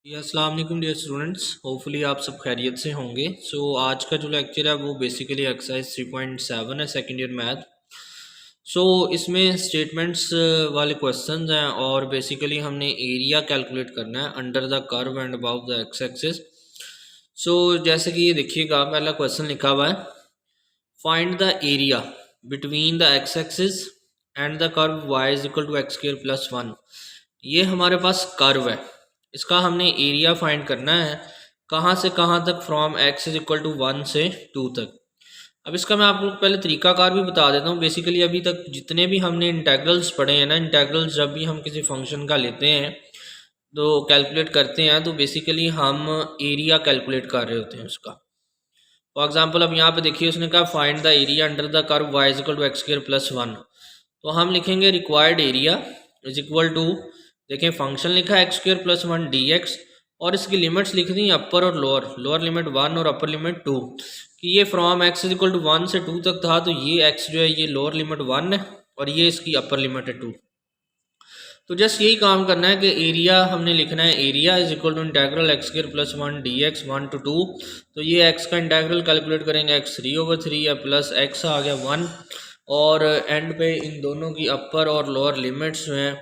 अस्सलाम वालेकुम dear students, hopefully आप सब खैरियत से होंगे। आज का जो लेक्चर है वो बेसिकली एक्सरसाइज 3.7 है, सेकेंड ईयर मैथ। इसमें स्टेटमेंट्स वाले क्वेश्चंस हैं और बेसिकली हमने एरिया कैलकुलेट करना है under the curve and above the x axis. जैसे कि ये देखिएगा, पहला क्वेश्चन लिखा हुआ है, find the area between the x axis and the curve y is equal to x square plus 1। ये हमारे पास कर्व है, इसका हमने एरिया फाइंड करना है। कहाँ से कहाँ तक? From x is equal to 1 से 2 तक। अब इसका मैं आप लोग पहले तरीकाकार भी बता देता हूँ। बेसिकली अभी तक जितने भी हमने इंटेग्रल्स पढ़े हैं ना, इंटेग्रल्स जब भी हम किसी फंक्शन का लेते हैं तो कैलकुलेट करते हैं, तो बेसिकली हम एरिया कैलकुलेट कर रहे होते हैं उसका। फॉर एग्जाम्पल अब यहाँ पे देखिए, उसने कहा find the area under the curve y is equal to x square plus 1। तो हम लिखेंगे required area is equal to, देखें फंक्शन लिखा है x square plus 1 d x, और इसकी लिमिट्स लिख दी अपर और लोअर। लोअर लिमिट 1 और अपर लिमिट 2, कि ये from x is equal to 1 से 2 तक था, तो ये एक्स जो है ये लोअर लिमिट 1 है और ये इसकी अपर लिमिट है 2। तो जस्ट यही काम करना है कि एरिया हमने लिखना है, area is equal to integral x square plus 1 d x 1 to 2। तो ये एक्स का इंटेग्रल कैलकुलेट करेंगे, एक्स 3/3 या प्लस एक्स आ गया 1, और एंड पे इन दोनों की अपर और लोअर लिमिट्स जो हैं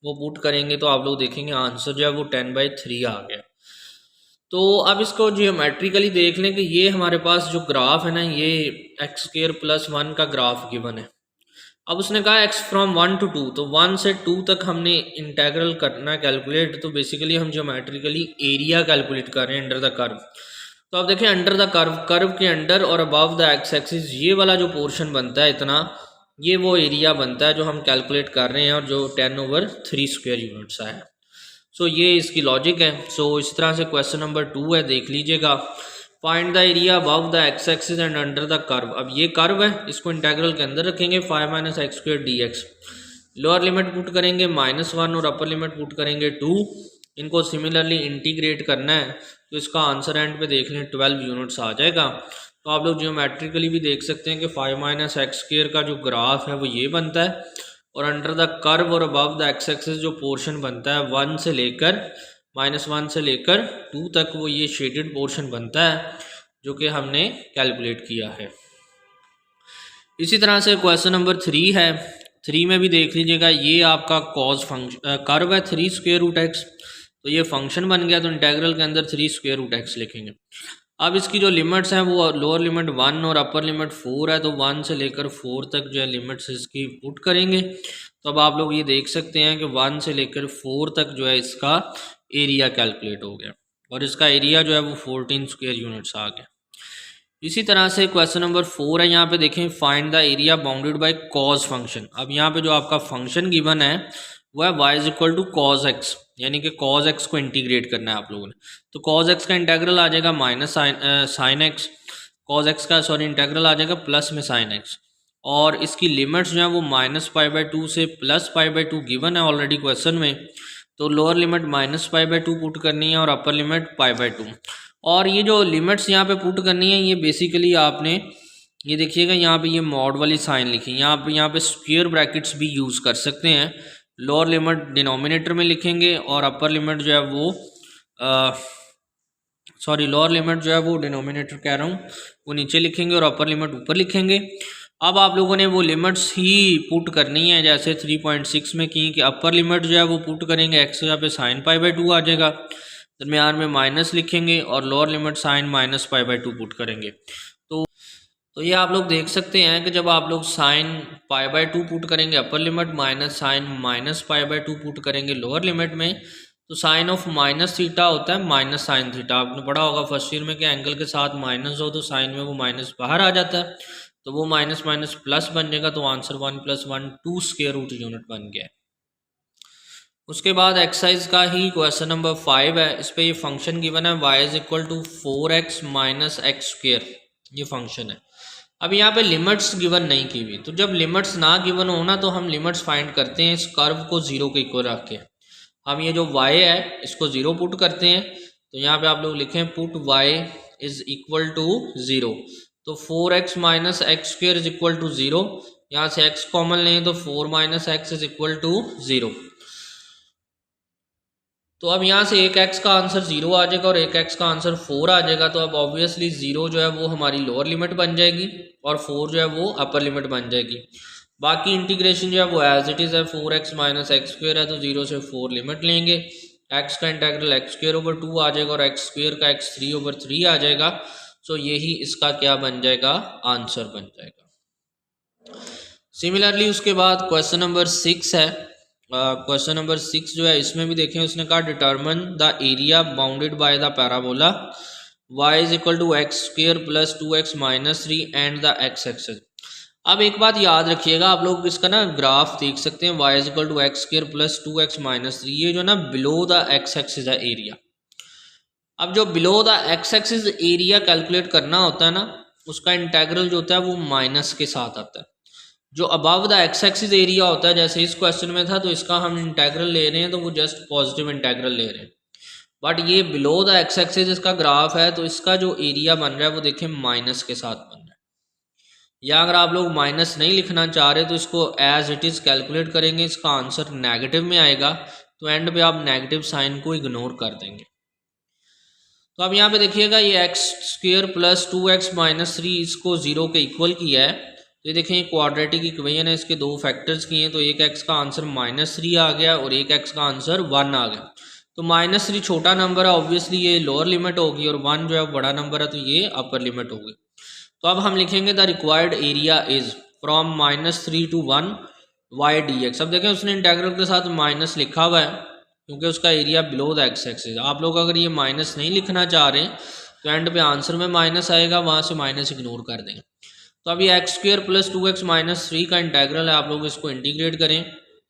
वो पुट करेंगे, तो आप लोग देखेंगे आंसर जो है वो 10/3 आ गया। तो अब इसको जियोमेट्रिकली देख लें कि ये हमारे पास जो ग्राफ है ना, ये एक्स स्क्वायर प्लस 1 का ग्राफ गिवन है। अब उसने कहा एक्स फ्रॉम 1 to 2, तो 1 से 2 तक हमने इंटेग्रल करना कैलकुलेट। तो बेसिकली हम जियोमेट्रिकली एरिया कैलकुलेट कर रहे हैं अंडर द कर्व। तो आप देखें अंडर द कर्व, कर्व के अंडर और अबव द एक्स एक्सिस, ये वाला जो पोर्शन बनता है इतना, ये वो एरिया बनता है जो हम कैलकुलेट कर रहे हैं और जो 10/3 स्क्वायर यूनिट्स आया है। ये इसकी लॉजिक है। इस तरह से क्वेश्चन नंबर 2 है, देख लीजिएगा। Find the area above the x axis and under the curve. अब ये कर्व है, इसको इंटेग्रल के अंदर रखेंगे 5 - x square D x. Lower limit put करेंगे -1 और अपर लिमिट पुट करेंगे 2। इनको सिमिलरली इंटीग्रेट करना है, तो इसका आंसर एंड पे देख लें 12 यूनिट्स आ जाएगा। तो आप लोग जियोमेट्रिकली भी देख सकते हैं कि 5 - x स्क्वायर का जो ग्राफ है वो ये बनता है, और अंडर द कर्व और अबव द एक्स एक्सिस जो पोर्शन बनता है 1 से लेकर -1 से लेकर 2 तक, वो ये शेडेड पोर्शन बनता है जो कि हमने कैलकुलेट किया है। इसी तरह से क्वेश्चन नंबर 3 है। 3 में भी देख लीजिएगा, ये आपका कॉज फंक्शन कर्व है 3 स्क्वायर रूट एक्स। तो ये फंक्शन बन गया, तो इंटेग्रल के अंदर 3 स्क्वायर रूट एक्स लिखेंगे। अब इसकी जो लिमिट्स हैं वो लोअर लिमिट 1 और अपर लिमिट 4 है, तो 1 से लेकर 4 तक जो है लिमिट्स इसकी पुट करेंगे। तो अब आप लोग ये देख सकते हैं कि 1 से लेकर 4 तक जो है इसका एरिया कैलकुलेट हो गया, और इसका एरिया जो है वो 14 स्क्वायर यूनिट्स आ गया। इसी तरह से क्वेश्चन नंबर 4 है, यहाँ पे देखें find the area bounded bye cause function. अब यहाँ पे जो आपका फंक्शन गिवन है वो है y is equal to cos x, यानी कि कॉज एक्स को इंटीग्रेट करना है आप लोगों ने। तो कॉज एक्स का इंटेग्रल आ जाएगा minus sine x, cos x का इंटेग्रल आ जाएगा प्लस में साइन एक्स, और इसकी लिमिट्स जो है वो -π/2 से +π/2 गिवन है ऑलरेडी क्वेश्चन में। तो लोअर लिमिट -π/2 पुट करनी है और अपर लिमिट π/2। और ये जो लिमिट्स यहाँ पे पुट करनी है, ये बेसिकली आपने ये देखिएगा, यहाँ पे ये मॉड वाली साइन लिखी, यहाँ पे स्क्वायर ब्रैकेट्स भी यूज़ कर सकते हैं। लोअर लिमिट डिनोमिनेटर में लिखेंगे और अपर लिमिट जो है वो लोअर लिमिट जो है वो डिनोमिनेटर कह रहा हूँ वो नीचे लिखेंगे और अपर लिमिट ऊपर लिखेंगे। अब आप लोगों ने वो लिमिट्स ही पुट करनी है, जैसे 3.6 में की कि अपर लिमिट जो है वो पुट करेंगे, एक्स यहाँ पे साइन π/2 आ जाएगा, दरमियान में माइनस लिखेंगे, और लोअर लिमिट साइन -π/2 पुट करेंगे। तो ये आप लोग देख सकते हैं कि जब आप लोग साइन π/2 पुट करेंगे upper limit, minus sine -π/2 put करेंगे लोअर लिमिट में, तो साइन ऑफ माइनस थीटा होता है माइनस साइन थीटा। आपने पढ़ा होगा फर्स्ट ईयर में कि एंगल के साथ माइनस हो तो साइन में वो माइनस बाहर आ जाता है, तो वो माइनस माइनस प्लस बन जाएगा। तो आंसर 1 + 1 2 स्क्वायर रूट यूनिट बन गया है। उसके बाद एक्सरसाइज का ही क्वेश्चन नंबर 5 है। इस पे ये फंक्शन गिवन है y is equal to 4x - x square, ये फंक्शन है। अब यहाँ पे लिमिट्स गिवन नहीं की हुई, तो जब लिमिट्स ना गिवन हो ना, तो हम लिमिट्स फाइंड करते हैं इस कर्व को 0 के इक्वल रख के। हम ये जो y है इसको 0 पुट करते हैं, तो यहाँ पे आप लोग लिखें put y is equal to 0। तो 4x - x square is equal to 0, यहाँ से x कॉमन लें तो 4 - x इज इक्वल टू 0। तो अब यहाँ से एक एक्स का आंसर 0 आ जाएगा और एक एक्स का आंसर 4 आ जाएगा। तो अब ऑब्वियसली 0 जो है वो हमारी लोअर लिमिट बन जाएगी और 4 जो है वो अपर लिमिट बन जाएगी। बाकी इंटीग्रेशन जो है वो एज इट इज़ है, 4x माइनस एक्स स्क्वेयर है तो 0 से 4 लिमिट लेंगे, x का इंटेग्रल एक्स स्क्वेयर ओवर 2 आ जाएगा और एक्स स्क्वेयर का x3 ओवर 3 आ जाएगा। सो यही इसका क्या बन जाएगा, आंसर बन जाएगा। सिमिलरली उसके बाद क्वेश्चन नंबर 6 है। क्वेश्चन नंबर 6 जो है इसमें भी देखें, उसने कहा determine the area bounded by the parabola y is equal to x square plus 2x minus 3 and the x axis. अब एक बात याद रखिएगा, आप लोग इसका ना ग्राफ देख सकते हैं, y is equal to x square plus 2x minus 3, ये जो ना बिलो द x एक्सिस है एरिया। अब जो below the x axis area calculate करना होता है ना, उसका इंटेग्रल जो होता है वो माइनस के साथ आता है। जो above the x axis area होता है, जैसे इस क्वेश्चन में था, तो इसका हम इंटेग्रल ले रहे हैं तो वो जस्ट पॉजिटिव इंटेग्रल ले रहे हैं। बट ये बिलो द एक्स एक्सिस इसका ग्राफ है, तो इसका जो एरिया बन रहा है वो देखें माइनस के साथ बन रहा है। या अगर आप लोग माइनस नहीं लिखना चाह रहे तो इसको एज इट इज़ कैलकुलेट करेंगे, इसका आंसर नेगेटिव में आएगा, तो एंड पे आप नेगेटिव साइन को इग्नोर कर देंगे। तो अब यहाँ पे देखिएगा, ये x square plus 2x minus 3 इसको 0 के इक्वल किया है। तो ये देखें क्वाड्रेटिक इक्वेशन है, इसके दो फैक्टर्स किए हैं, तो एक एक्स का आंसर -3 आ गया और एक एक्स का आंसर 1 आ गया। तो -3 छोटा नंबर है, ऑब्वियसली ये लोअर लिमिट होगी, और 1 जो है बड़ा नंबर है तो ये अपर लिमिट होगी। तो अब हम लिखेंगे the required area is from -3 to 1 y dx। अब देखें उसने इंटेग्रल के साथ माइनस लिखा हुआ है क्योंकि उसका area below the x axis. आप लोग अगर ये माइनस नहीं लिखना चाह रहे तो एंड पे आंसर में माइनस आएगा, वहाँ से माइनस इग्नोर कर देंगे। तो अब ये x square plus 2x minus 3 का इंटेग्रल है, आप लोग इसको इंटीग्रेट करें,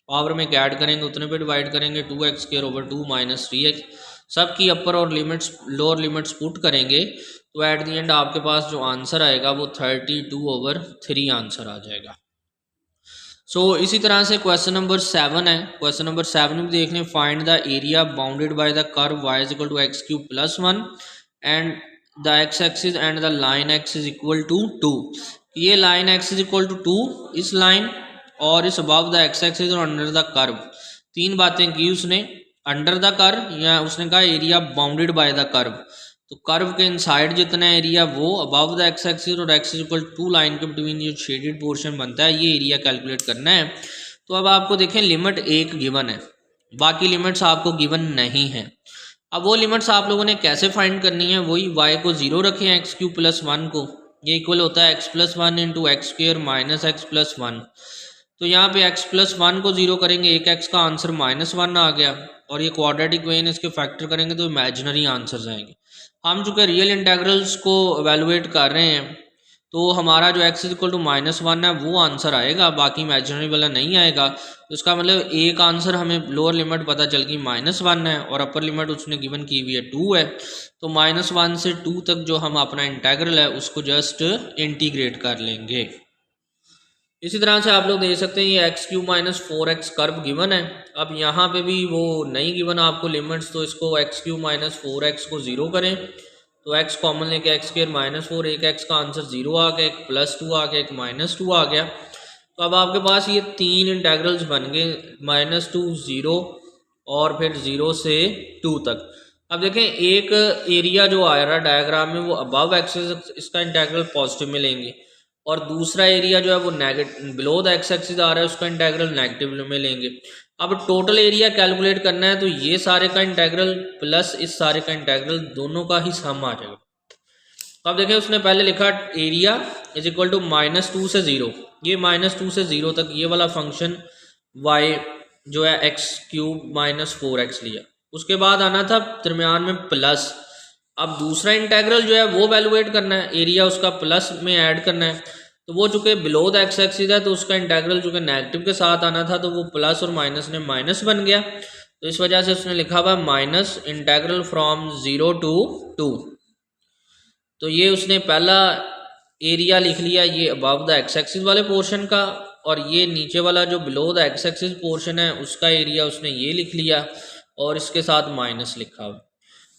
पावर में क्या ऐड करेंगे उतने पे डिवाइड करेंगे, 2x square over 2 minus 3x, सब की अपर और लिमिट्स लोअर लिमिट्स पुट करेंगे, तो एट दी एंड आपके पास जो आंसर आएगा वो 32/3 आंसर आ जाएगा। इसी तरह से क्वेश्चन नंबर 7 है। क्वेश्चन नंबर 7 में भी देख लें, find the area bounded by the curve y is equal to x cube plus 1 and the x axis and the line x is equal to 2। ये line x is equal to 2, इस line और इस above the x axis और under the curve, तीन बातें की उसने। Under the curve या उसने कहा area bounded by the curve, तो कर्व के इनसाइड जितना एरिया वो अबव द एक्स एक्सिस और एक्स इक्वल टू लाइन के बिटवीन जो शेडेड पोर्शन बनता है, ये एरिया कैलकुलेट करना है। तो अब आपको देखें लिमिट 1 गिवन है, बाकी लिमिट्स आपको गिवन नहीं है। अब वो लिमिट्स आप लोगों ने कैसे फाइंड करनी है, वही y को 0 रखें, एक्स क्यूब प्लस 1 को, ये इक्वल होता है x plus 1 into x square minus x plus 1। तो यहाँ पे x प्लस 1 को 0 करेंगे, एक x का आंसर -1 आ गया, और ये क्वाड्रेटिक वे इसके फैक्टर करेंगे तो इमेजिनरी आंसर्स आएंगे। हम चूँकि रियल इंटेग्रल्स को एवेलुएट कर रहे हैं तो हमारा जो x इज इक्वल टू -1 है वो आंसर आएगा, बाकी इमेजिनरी वाला नहीं आएगा। तो इसका मतलब एक आंसर हमें लोअर लिमिट पता चल गई -1 है और अपर लिमिट उसने गिवन की हुई है 2 है। तो -1 से 2 तक जो हम अपना इंटेग्रल है उसको जस्ट इंटीग्रेट कर लेंगे। इसी तरह से आप लोग देख सकते हैं ये x cube minus 4x curve given है। अब यहाँ पे भी वो नहीं गिवन आपको लिमिट्स, तो इसको एक्स क्यूब माइनस 4x को 0 करें, तो x कॉमन लेके एक्स स्क्वायर -4, एक x का आंसर 0 आ गया, एक +2 आ गया, एक -2 आ गया। तो अब आपके पास ये तीन इंटेग्रल्स बन गए, -2 0 और फिर 0 से 2 तक। अब देखें एक एरिया जो आ रहा है डायग्राम में वो अबव एक्सिस, इसका इंटेग्रल पॉजिटिव में लेंगे, और दूसरा एरिया जो है वो negative below the x axis आ रहा है, उसका इंटेग्रल नेगेटिव में लेंगे। अब टोटल एरिया कैलकुलेट करना है, तो ये सारे का इंटेग्रल प्लस इस सारे का इंटेग्रल दोनों का ही सम आ जाएगा। अब देखें उसने पहले लिखा एरिया इज इक्वल टू -2 से 0, ये -2 से 0 तक ये वाला फंक्शन y जो है एक्स क्यूब माइनस 4x लिया, उसके बाद आना था दरमियान में प्लस। अब दूसरा इंटेग्रल जो है वो वैल्यूएट करना है, एरिया उसका प्लस में ऐड करना है, तो वो चूँकि बिलो द एक्स एक्सिस है तो उसका इंटेग्रल चूँकि नेगेटिव के साथ आना था तो वो प्लस और माइनस ने माइनस बन गया, तो इस वजह से उसने लिखा हुआ माइनस इंटेग्रल फ्रॉम 0 to 2। तो ये उसने पहला एरिया लिख लिया ये अबव द एक्स एक्सिस वाले पोर्शन का, और ये नीचे वाला जो below the x axis portion है उसका एरिया उसने ये लिख लिया और इसके साथ माइनस लिखा हुआ।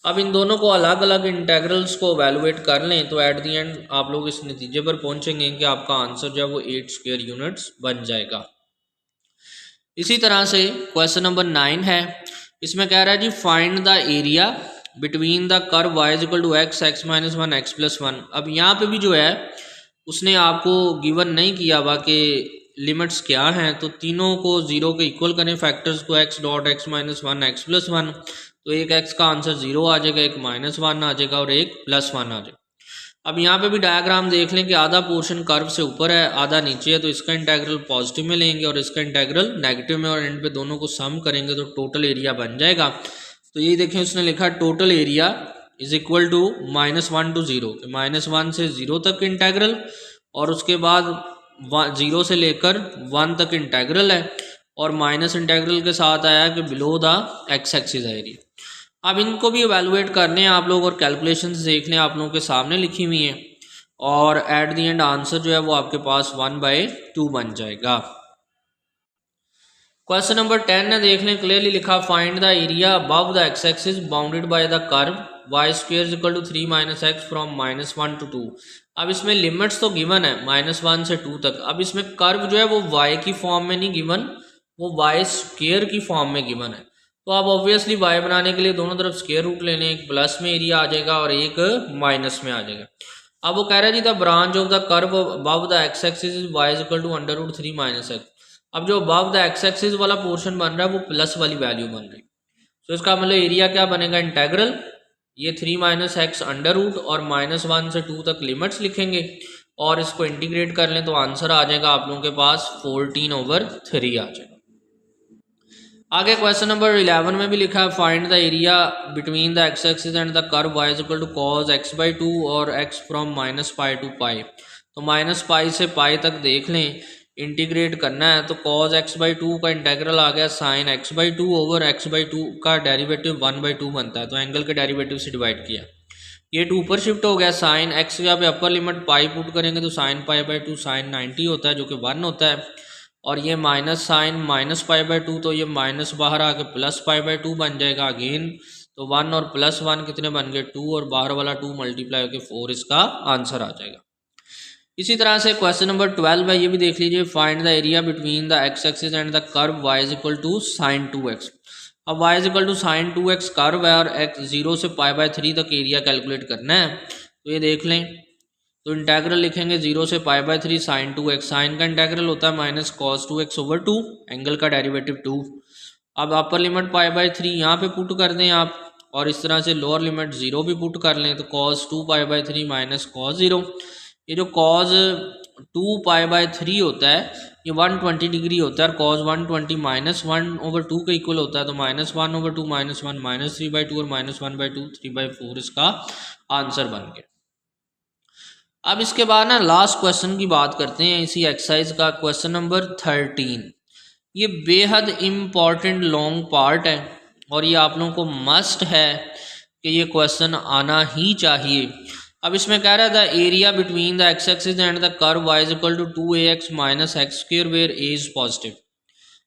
अब इन दोनों को अलग अलग इंटेग्रल्स को एवेलुएट कर लें तो एट दी एंड आप लोग इस नतीजे पर पहुंचेंगे कि आपका आंसर जो है वो 8 स्क्वायर यूनिट्स बन जाएगा। इसी तरह से क्वेश्चन नंबर 9 है। इसमें कह रहा है जी find the area between the curve y is equal to x minus one x plus one. अब यहाँ पे भी जो है उसने आपको गिवन नहीं किया हुआ कि लिमिट्स क्या हैं, तो तीनों को जीरो के इक्वल करें, फैक्टर्स को x dot x minus one x plus one, तो एक एक्स का आंसर जीरो आ जाएगा, एक माइनस वन आ जाएगा और एक प्लस वन आ जाएगा। अब यहाँ पे भी डायग्राम देख लें कि आधा पोर्शन कर्व से ऊपर है आधा नीचे है, तो इसका इंटेग्रल पॉजिटिव में लेंगे और इसका इंटेग्रल नेगेटिव में, और एंड पे दोनों को सम करेंगे तो टोटल एरिया बन जाएगा। तो ये देखें उसने लिखा total area is equal to -1 to 0, -1 से 0 तक इंटेग्रल और उसके बाद 0 से लेकर 1 तक इंटेग्रल है और माइनस इंटेग्रल के साथ आया कि बिलो द एक्स एक्सिस है एरिया। अब इनको भी इवेलुएट करने हैं आप लोग और कैलकुलेशंस देख लें, आप लोगों के सामने लिखी हुई हैं और एट द एंड आंसर जो है वो आपके पास 1/2 बन जाएगा। क्वेश्चन नंबर 10 है, देख लें, क्लियरली लिखा find the area above the x axis bounded by the curve y square is equal to 3 minus x from -1 to 2। अब इसमें लिमिट्स तो गिवन है -1 से 2 तक। अब इसमें कर्व जो है वो y की फॉर्म में नहीं गिवन, वो वाई स्क्वायर की फॉर्म में गिवन है। तो आप ऑब्वियसली y बनाने के लिए दोनों तरफ स्क्वायर रूट ले लें, एक प्लस में एरिया आ जाएगा और एक माइनस में आ जाएगा। अब वो कह रहा है जी the branch of the curve above the x axis is y is equal to √3 minus x. अब जो अबव द एक्स एक्सिस वाला पोर्शन बन रहा है वो प्लस वाली वैल्यू बन रही है, तो इसका मतलब एरिया क्या बनेगा, इंटेग्रल ये 3 माइनस एक्स अंडर रूट और -1 से 2 तक लिमिट्स लिखेंगे और इसको इंटीग्रेट कर लें तो आंसर आ जाएगा आप लोगों के पास 14/3 आ जाएगा। आगे क्वेश्चन नंबर 11 में भी लिखा है find the area between the x axis and the curve y is equal to cos x/2 और x फ्रॉम -π to π। तो -π से π तक देख लें, इंटीग्रेट करना है तो cos x/2 का इंटेग्रल आ गया sin x/2 ओवर x/2 का डेरिवेटिव 1/2 बनता है, तो एंगल के डेरिवेटिव से डिवाइड किया, ये 2 पर शिफ्ट हो गया, sin x यहाँ पे अपर लिमिट पाई पुट करेंगे तो sin π/2 sin 90 होता है जो कि 1 होता है, और ये माइनस साइन -π/2 तो ये माइनस बाहर आके +π/2 बन जाएगा अगेन, तो 1 और +1 कितने बन गए 2 और बाहर वाला 2 मल्टीप्लाई होकर 4 इसका आंसर आ जाएगा। इसी तरह से क्वेश्चन नंबर 12 है, ये भी देख लीजिए find the area between the x axis and the curve y is equal to sin 2x। अब y is equal to sin 2x curve है और x 0 से π/3 तक एरिया कैलकुलेट करना है, तो ये देख लें, तो इंटेग्रल लिखेंगे 0 से π/3 sin 2x, साइन का इंटेग्रल होता है -cos 2x ओवर 2, एंगल का डेरिवेटिव 2। अब अपर लिमिट π/3 यहाँ पे पुट कर दें आप और इस तरह से लोअर लिमिट 0 भी पुट कर लें, तो cos 2π/3 माइनस cos 0, ये जो cos 2π/3 होता है ये 120 डिग्री होता है और cos 120 -1/2 के इक्वल होता है, तो -1/2 -1 -3/2 और -1/2 3/4 इसका आंसर बन गया। अब इसके बाद ना लास्ट क्वेश्चन की बात करते हैं इसी एक्सरसाइज का, क्वेश्चन नंबर 13। ये बेहद इम्पॉर्टेंट लॉन्ग पार्ट है और ये आप लोगों को मस्ट है कि ये क्वेश्चन आना ही चाहिए। अब इसमें कह रहा था area between the x axis and the curve y is equal to 2ax minus x square where a is positive.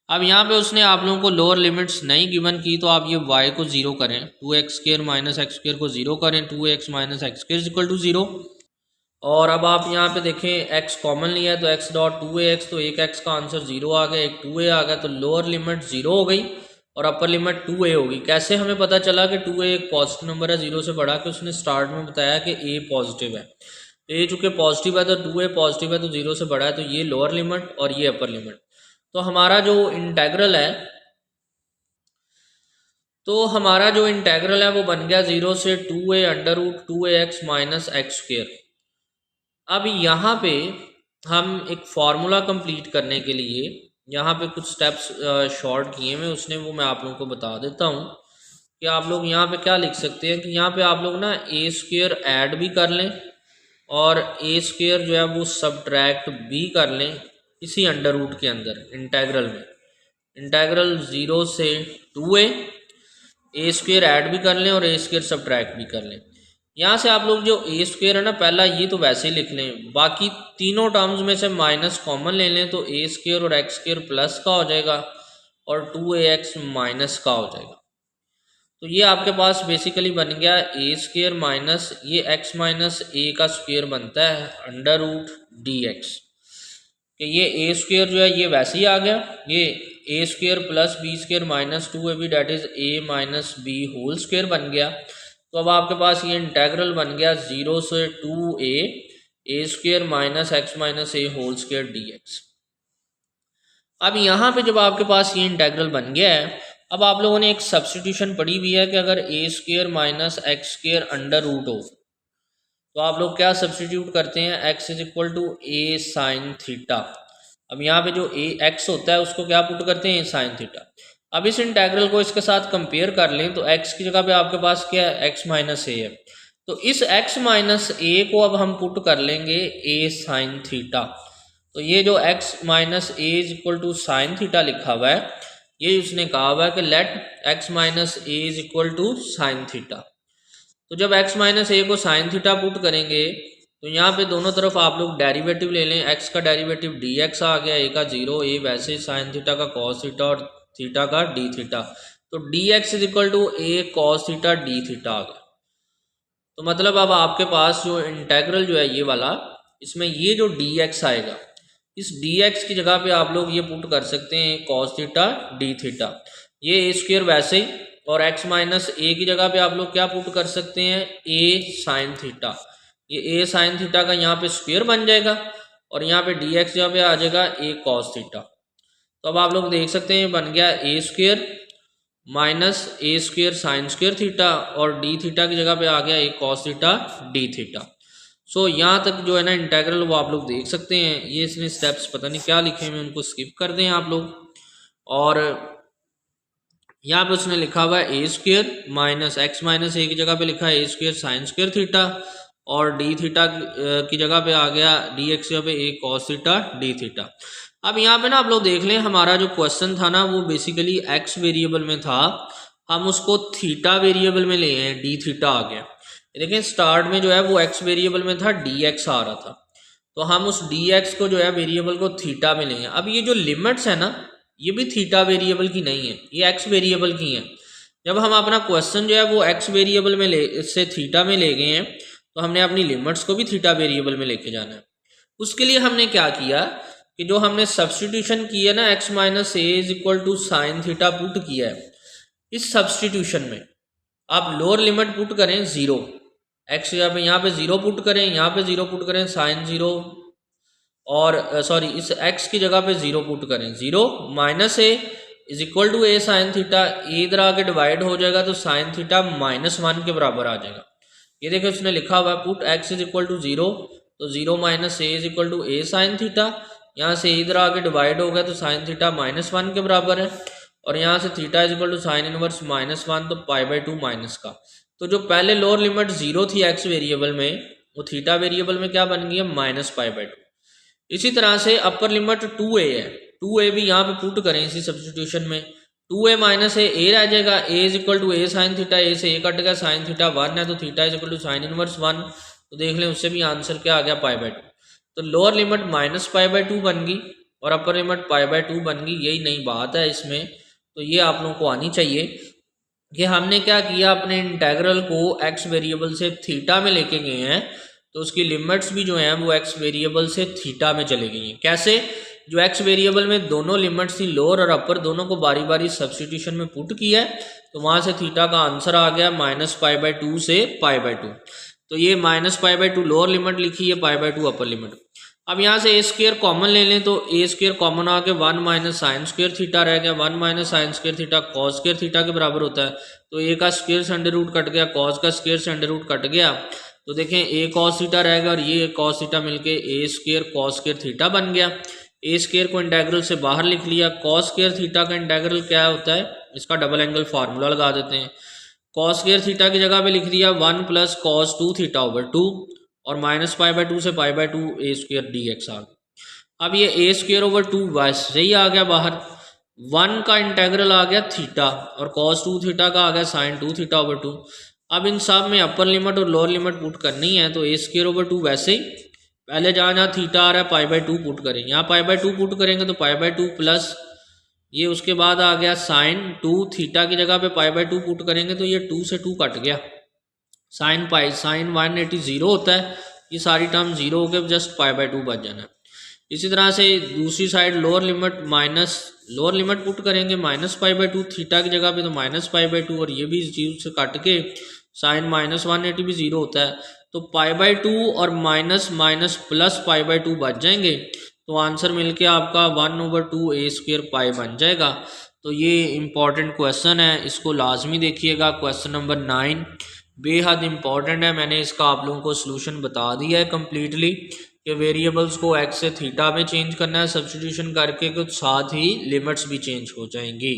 अब यहाँ पे उसने आप लोगों को लोअर लिमिट्स नहीं गिवन की, तो आप ये y को 0 करें, 2x² माइनस एक्स स्क्वायर को 0 करें, 2x minus x square is equal to 0। और अब आप यहाँ पे देखें x कॉमन लिया है तो x डॉट 2ax, तो एक x का आंसर 0 आ गया, एक 2a आ गया, तो लोअर लिमिट 0 हो गई और अपर लिमिट 2a होगी। कैसे हमें पता चला कि 2a एक पॉजिटिव नंबर है 0 से बढ़ा के, उसने स्टार्ट में बताया कि a पॉजिटिव है, तो a चूँकि पॉजिटिव है तो 2a पॉजिटिव है तो 0 से बढ़ा है, तो ये लोअर लिमिट और ये अपर लिमिट। तो हमारा जो इंटेग्रल है वो बन गया 0 से 2a under root 2ax minus x square. अब यहाँ पे हम एक फार्मूला कंप्लीट करने के लिए यहाँ पे कुछ स्टेप्स शॉर्ट किए हुए उसने, वो मैं आप लोगों को बता देता हूँ कि आप लोग यहाँ पे क्या लिख सकते हैं कि यहाँ पे आप लोग ना a स्क्वायर ऐड भी कर लें और a स्क्वायर जो है वो सब्ट्रैक्ट भी कर लें इसी अंडर रूट के अंदर इंटेग्रल में। इंटेग्रल 0 से 2a स्क्वायर ऐड भी कर लें और a स्क्वायर सब्ट्रैक्ट भी कर लें। यहाँ से आप लोग जो a स्क्वायर है ना पहला ये तो वैसे ही लिख लें, बाकी तीनों टर्म्स में से माइनस कॉमन ले लें तो a स्क्वायर और x स्क्वायर प्लस का हो जाएगा और 2ax माइनस का हो जाएगा। तो ये आपके पास बेसिकली बन गया a स्क्वायर माइनस ये x माइनस a का स्क्वायर बनता है अंडर रूट dx। कि ये a स्क्वायर जो है ये वैसे ही आ गया, ये a square plus b square minus 2ab that is a minus b whole square बन गया। तो अब आपके पास ये इंटेग्रल बन गया 0 से 2a square minus x minus a whole square dx। अब यहाँ पे जब आपके पास ये इंटेग्रल बन गया है, अब आप लोगों ने एक सब्स्टिट्यूशन पढ़ी हुई है कि अगर a square minus x square under root हो तो आप लोग क्या सब्स्टिट्यूट करते हैं, x is equal to A sine theta. अब यहाँ पे जो ए एक्स होता है उसको क्या पुट करते हैं, ए साइन थीटा। अब इस इंटेग्रल को इसके साथ कंपेयर कर लें तो x की जगह पे आपके पास क्या है, x माइनस ए है। तो इस x माइनस ए को अब हम पुट कर लेंगे ए साइन थीटा। तो ये जो x minus A is equal to sine theta लिखा हुआ है, ये उसने कहा हुआ है कि let x minus A is equal to sine theta. तो जब x माइनस ए को साइन थीटा पुट करेंगे तो यहाँ पे दोनों तरफ आप लोग डेरिवेटिव ले लें, x का डेरिवेटिव dx आ गया, a का 0, a वैसे ही साइन थीटा का कॉस थीटा और थीटा का डी थीटा। तो dx is equal to a cos theta d theta आ गया। तो मतलब अब आपके पास जो इंटेग्रल जो है ये वाला, इसमें ये जो dx आएगा, इस dx की जगह पे आप लोग ये पुट कर सकते हैं कॉस थीटा डी थीटा। ये ए स्क्वेयर वैसे ही, और x माइनस ए की जगह पे आप लोग क्या पुट कर सकते हैं, a साइन थीटा। ये a साइन थीटा का यहाँ पे स्क्वेयर बन जाएगा और यहाँ पे dx जगह पे आ जाएगा a कॉस थीटा। तो अब आप लोग देख सकते हैं बन गया a square minus a square sine square theta, और डी थीटा की जगह पे आ गया a cos theta d theta. So यहाँ तक जो है ना इंटेग्रल वो आप लोग देख सकते हैं। ये इसमें स्टेप्स पता नहीं क्या लिखे हैं, उनको स्किप कर दें आप लोग। और यहाँ पे उसने लिखा हुआ है ए स्क्वेयर माइनस एक्स माइनस ए की जगह पे लिखा है ए स्क्वेयर साइन स्क्वेयर थीटा, और डी थीटा की जगह पे आ गया डी एक्स जगह पे ए कॉस थीटा डी थीटा। अब यहाँ पे ना आप लोग देख लें, हमारा जो क्वेश्चन था ना वो बेसिकली एक्स वेरिएबल में था, हम उसको थीटा वेरिएबल में ले आए, डी थीटा आ गया। देखें स्टार्ट में जो है वो एक्स वेरिएबल में था, डी एक्स आ रहा था, तो हम उस डी एक्स को जो है वेरिएबल को थीटा में लेंगे। अब ये जो लिमिट्स है ना, ये भी थीटा वेरिएबल की नहीं है, ये एक्स वेरिएबल की हैं। जब हम अपना क्वेश्चन जो है वो एक्स वेरिएबल में से थीटा में ले गए हैं, तो हमने अपनी लिमिट्स को भी थीटा वेरिएबल में लेके जाना है। उसके लिए हमने क्या किया कि जो हमने सब्सटीट्यूशन की है ना, x minus A is equal to sine theta put किया है, इस सब्सटीट्यूशन में आप लोअर लिमिट पुट करें 0, एक्स यहाँ पे 0 पुट करें, यहाँ पे 0 पुट करें साइन 0, और सॉरी इस x की जगह पे 0 पुट करें, 0 minus A is equal to A sine theta. A इधर आके डिवाइड हो जाएगा तो साइन थीटा -1 के बराबर आ जाएगा। ये देखिए उसने लिखा हुआ है put x is equal to 0, तो 0 minus A is equal to A sine theta. यहाँ से इधर आके डिवाइड हो गया तो साइन थीटा -1 के बराबर है, और यहाँ से theta is equal to sine inverse -1, तो π/2 माइनस का। तो जो पहले लोअर लिमिट 0 थी एक्स वेरिएबल में, वो थीटा वेरिएबल में क्या बन गई है, -π/2। इसी तरह से अपर लिमिट 2a है, 2a भी यहाँ पे पुट करें इसी सब्स्टिट्यूशन में, 2a माइनस ए रह जाएगा, a is equal to A sine theta, a से a कट गया, साइन थीटा 1 है तो theta is equal to sine inverse 1, तो देख लें उससे भी आंसर क्या आ गया, π/2। तो लोअर लिमिट -π/2 बन गई और अपर लिमिट π/2 बन गई। यही नई बात है इसमें, तो ये आप लोगों को आनी चाहिए कि हमने क्या किया, अपने इंटेग्रल को एक्स वेरिएबल से थीटा में लेके गए हैं, तो उसकी लिमिट्स भी जो हैं वो एक्स वेरिएबल से थीटा में चले गई हैं। कैसे, जो एक्स वेरिएबल में दोनों लिमिट्स थी लोअर और अपर, दोनों को बारी बारी सब्स्टिट्यूशन में पुट किया है, तो वहाँ से थीटा का आंसर आ गया -π/2 से π/2। तो ये -π/2 लोअर लिमिट लिखी है, π/2 अपर लिमिट। अब यहाँ से ए स्क्वेयर कॉमन ले लें, तो ए स्क्वेयर कॉमन आ गया, 1 माइनस साइन स्क्वेयर थीटा रह गया, 1 minus sign square theta cos square theta के बराबर होता है, तो ए का स्क्वेयर से अंडर रूट कट गया, कॉस का स्क्वेयर से अंडर रूट कट गया, तो देखें ए कॉस थीटा रहेगा और ये कॉस थीटा मिलके ए स्क्वेयर कॉस स्क्वेयर थीटा बन गया। ए स्क्वेयर को इंटेग्रल से बाहर लिख लिया, कॉस स्क्वेयर थीटा का इंटेग्रल क्या होता है, इसका डबल एंगल फार्मूला लगा देते हैं। कॉस स्क्वेयर थीटा की जगह पे लिख दिया 1 प्लस कॉस 2 थीटा ओवर 2, और -π/2 से π/2 ए स्क्वेयर डी एक्स आ गया। अब ये ए स्क्वेयर ओवर 2 वैसे ही आ गया बाहर, 1 का इंटेग्रल आ गया थीटा, और कॉस 2 थीटा का आ गया साइन 2 थीटा ओवर 2। अब इन सब में अपर लिमिट और लोअर लिमिट पुट करनी है, तो ए स्क्वेयर ओवर 2 वैसे ही पहले जहाँ थीटा आ रहा है π/2 पुट करें, यहाँ π/2 पुट करेंगे तो π/2 प्लस ये उसके बाद आ गया साइन 2 थीटा की जगह पे π/2 पुट करेंगे तो ये 2 से 2 कट गया, साइन 180 0 होता है, ये सारी टर्म 0 हो के जस्ट π/2 बच जाना है। इसी तरह से दूसरी side lower limit lower limit put करेंगे -π/2 थीटा की जगह पे, तो -π/2 और ये भी इस चीज़ से काट के साइन -180 भी ज़ीरो होता है, तो π/2 और माइनस माइनस प्लस π/2 बच जाएंगे, तो आंसर मिलके आपका 1/2a² पाई बन जाएगा। तो ये इम्पॉर्टेंट क्वेश्चन है, इसको लाजमी देखिएगा। क्वेश्चन नंबर 9 बेहद इम्पॉर्टेंट है। मैंने इसका आप लोगों को सोल्यूशन बता दिया है कम्प्लीटली कि वेरिएबल्स को x से थीटा में चेंज करना है सब्स्टिट्यूशन करके, कुछ साथ ही लिमिट्स भी चेंज हो जाएंगी।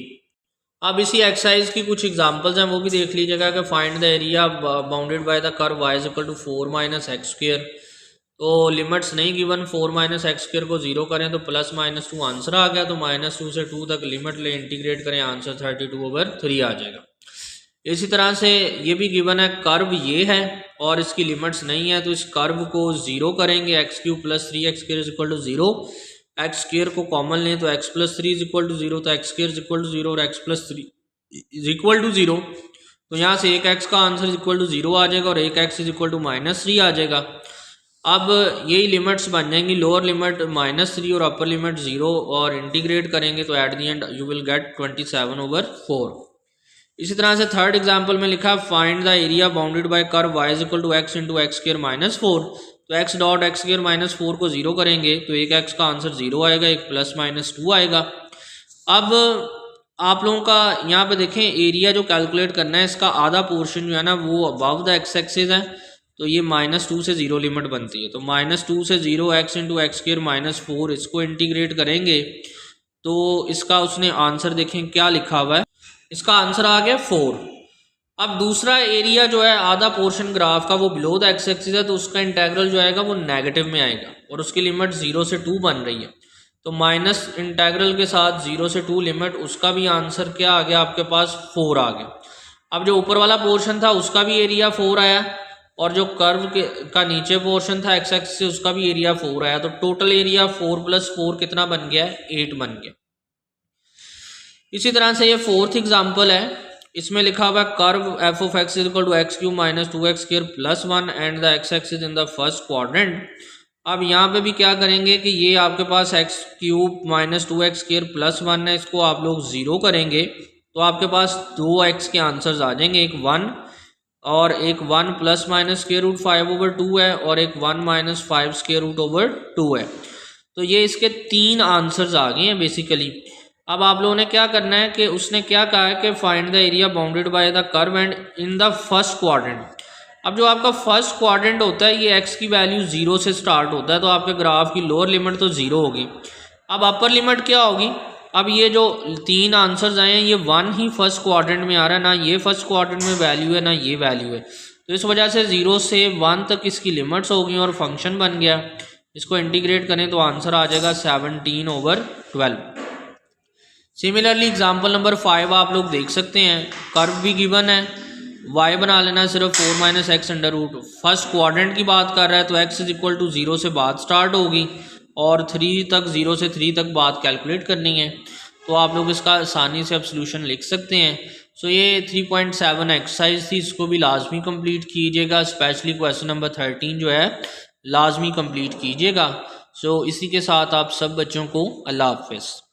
अब इसी एक्सरसाइज की कुछ एग्जांपल्स हैं, वो भी देख लीजिएगा कि find the area bounded by the curve y = 4 - x²। तो लिमिट्स नहीं गिवन, 4 - x² को 0 करें तो +-2 आंसर आ गया, तो -2 से 2 तक लिमिट ले इंटीग्रेट करें, आंसर 32/3 आ जाएगा। इसी तरह से ये भी गिवन है, कर्व ये है और इसकी लिमिट्स नहीं है, तो इस कर्व को 0 करेंगे, x³ + 3x² = 0, x² को कॉमन लें तो x + 3 = 0, तो x² = 0 और x + 3 = 0, तो यहाँ से एक x का आंसर =0 आ जाएगा और एक x -3 आ जाएगा। अब यही लिमिट्स बन जाएंगी, लोअर लिमिट -3 और अपर लिमिट 0, और इंटीग्रेट करेंगे तो at the end you will get 27/4। इसी तरह से थर्ड एग्जांपल में लिखा find the area bounded bye curve y = x × x² - 4। तो x डॉट x² - 4 को 0 करेंगे तो एक x का आंसर 0 आएगा, एक +-2 आएगा। अब आप लोगों का यहाँ पे देखें, एरिया जो कैलकुलेट करना है, इसका आधा पोर्शन जो है ना वो अबव द x एक्सिस है, तो ये -2 से 0 लिमिट बनती है, तो -2 से 0 x × x² - 4, इसको इंटीग्रेट करेंगे तो इसका उसने आंसर देखें क्या लिखा हुआ है, इसका आंसर आ गया 4। अब दूसरा एरिया जो है आधा पोर्शन ग्राफ का वो बिलो द एक्स एक्सिस है, तो उसका इंटेग्रल जो आएगा वो नेगेटिव में आएगा और उसकी लिमिट 0 से 2 बन रही है, तो माइनस इंटेग्रल के साथ 0 से 2 लिमिट, उसका भी आंसर क्या आ गया आपके पास 4 आ गया। अब जो ऊपर वाला पोर्शन था उसका भी एरिया 4 आया और जो कर्व का नीचे पोर्शन था एक्स एक्सिस से उसका भी एरिया 4 आया, तो टोटल एरिया 4 + 4 कितना बन गया, 8 बन गया। इसी तरह से ये फोर्थ एग्जांपल है, इसमें लिखा हुआ है curve f(x) = x³ - 2x² + 1 and the x axis in the first quadrant. अब यहाँ पे भी क्या करेंगे कि ये आपके पास x³ - 2x² + 1 है, इसको आप लोग 0 करेंगे तो आपके पास 2x के आंसर्स आ जाएंगे, एक 1 और एक 1 ± √5/2 है और एक 1 - 5√2 है, तो ये इसके 3 आंसर्स आ गए हैं बेसिकली। अब आप लोगों ने क्या करना है कि उसने क्या कहा है कि find the area bounded by the curve and in the first quadrant. अब जो आपका फर्स्ट क्वाड्रेंट होता है ये x की वैल्यू 0 से स्टार्ट होता है, तो आपके ग्राफ की लोअर लिमिट तो 0 होगी। अब अपर लिमिट क्या होगी, अब ये जो 3 आंसर्स आए हैं ये 1 ही फर्स्ट क्वाड्रेंट में आ रहा है, ना ये फर्स्ट क्वाड्रेंट में वैल्यू है ना ये वैल्यू है, तो इस वजह से 0 से 1 तक इसकी लिमिट्स होगी और फंक्शन बन गया। इसको इंटीग्रेट करें तो आंसर आ जाएगा 17/12। सिमिलरली एग्जाम्पल नंबर 5 आप लोग देख सकते हैं, कर्व भी गिवन है, y बना लेना सिर्फ 4 - x√। फर्स्ट क्वाड्रेंट की बात कर रहा है तो x = 0 से बात स्टार्ट होगी और 3 तक 0 से 3 तक बात कैलकुलेट करनी है, तो आप लोग इसका आसानी से अब सोल्यूशन लिख सकते हैं। सो ये 3.7 एक्सरसाइज थी, इसको भी लाजमी कंप्लीट कीजिएगा, स्पेशली क्वेश्चन नंबर 13 जो है लाजमी कंप्लीट कीजिएगा। सो इसी के साथ आप सब बच्चों को अल्लाह हाफिज़।